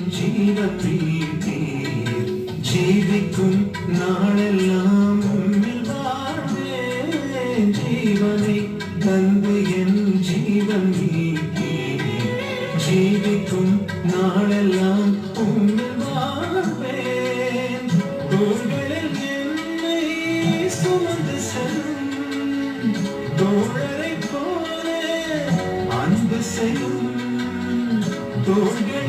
ஜீவத்தீர் ஜீவிக்கும் நாளெல்லாம் உம்மில் வாழ்வேன் ஜீவனை தந்து என் ஜீவன் ஜீவிக்கும் நாளெல்லாம் உம்மில் வாழ்வேன் தோள்களில் என்னை சுமந்து செல்லும் தோழரை போல அன்பு செய்யும் தோள்கள்